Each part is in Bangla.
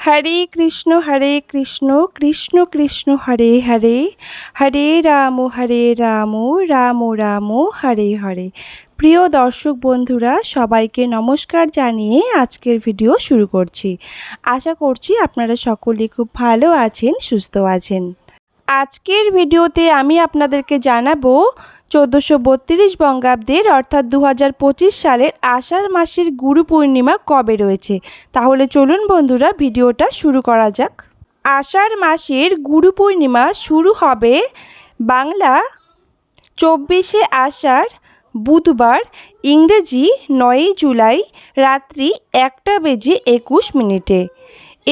হরে কৃষ্ণ কৃষ্ণ কৃষ্ণ হরে হরে, হরে রাম রাম রাম হরে হরে। প্রিয় দর্শক বন্ধুরা, সবাইকে নমস্কার জানিয়ে আজকের ভিডিও শুরু করছি। আশা করছি আপনারা সকলে খুব ভালো আছেন, সুস্থ আছেন। আজকের ভিডিওতে আমি আপনাদেরকে জানাবো 1432 বঙ্গাব্দের অর্থাৎ 2025 সালের আষাঢ় মাসের গুরু পূর্ণিমা কবে রয়েছে। তাহলে চলুন বন্ধুরা ভিডিওটা শুরু করা যাক। আষাঢ় মাসের গুরু পূর্ণিমা শুরু হবে বাংলা 24শে আষাঢ় বুধবার, ইংরেজি 9ই জুলাই রাত্রি 1:21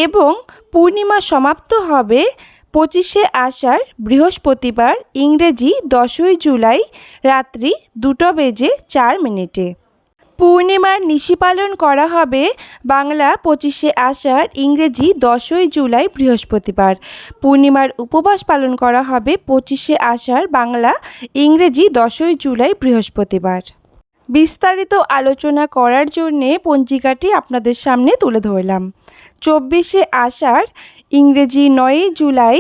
এবং পূর্ণিমা সমাপ্ত হবে 25শে আষাঢ় বৃহস্পতিবার, ইংরেজি 10ই জুলাই রাত্রি 2:04। পূর্ণিমার নিশি পালন করা হবে বাংলা 25শে আষাঢ়, ইংরেজি 10ই জুলাই বৃহস্পতিবার। পূর্ণিমার উপবাস পালন করা হবে 25শে আষাঢ়, বাংলা ইংরেজি 10ই জুলাই বৃহস্পতিবার। বিস্তারিত আলোচনা করার জন্যে পঞ্জিকাটি আপনাদের সামনে তুলে ধরলাম। 24শে আষাঢ়, ইংরেজি 9ই জুলাই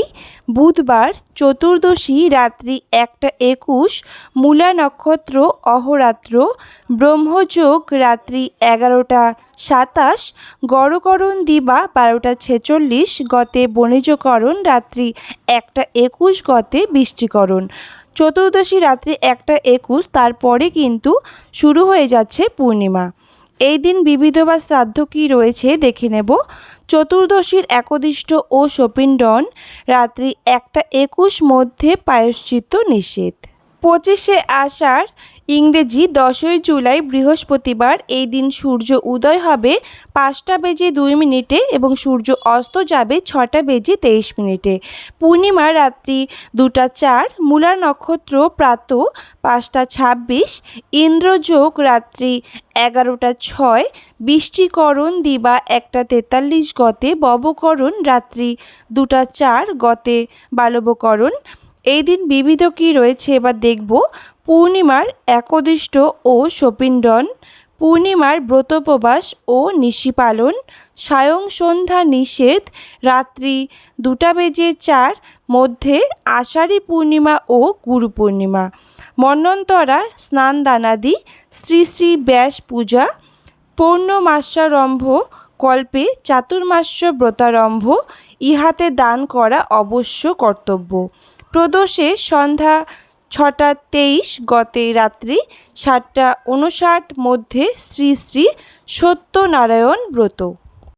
বুধবার, চতুর্দশী রাত্রি 1:21, মূলা নক্ষত্র অহোরাত্র, ব্রহ্মযোগ রাত্রি 11:27, গড়করণ দিবা 12:46, গতে বণিজকরণ রাত্রি 1:21, গতে বৃষ্টিকরণ। চতুর্দশী রাত্রি 1:21, তারপরে কিন্তু শুরু হয়ে যাচ্ছে পূর্ণিমা। এই দিন বিবিধ বা শ্রাদ্ধ কী রয়েছে দেখে নেব। চতুর্দশীর একদিষ্ট ও শপিণ্ডন রাত্রি 1:21 মধ্যে প্রায়শ্চিত্ত নিষেধ। 25শে আষাঢ়, ইংরেজি 10ই জুলাই বৃহস্পতিবার, এই দিন সূর্য উদয় হবে 5:02 এবং সূর্য অস্ত যাবে 6:23। পূর্ণিমা রাত্রি 2:04, মূলা নক্ষত্র প্রাত 5:26, ইন্দ্রযোগ রাত্রি 11:06, বৃষ্টিকরণ দিবা 1:43, গতে ববকরণ রাত্রি 2:04, গতে বালবকরণ। এই দিন বিবিধ কী রয়েছে এবার দেখব। পূর্ণিমার একদিষ্ট ও শপিণ্ডন, পূর্ণিমার ব্রতোপবাস ও নিশি পালন, সায়ং সন্ধ্যা নিষেধ, রাত্রি 2:04 মধ্যে আষাঢ়ী পূর্ণিমা ও গুরু পূর্ণিমা, মন্বন্তরা স্নান-দানাদি, শ্রী শ্রী ব্যাস পূজা, পৌর্ণমাস্যারম্ভ কল্পে চাতুর্মাস্য ব্রতারম্ভ, ইহাতে দান করা অবশ্য কর্তব্য। প্রদোষে সন্ধ্যা 6:23, গতে রাত্রি 7:59 মধ্যে শ্রী শ্রী সত্যনারায়ণ ব্রত।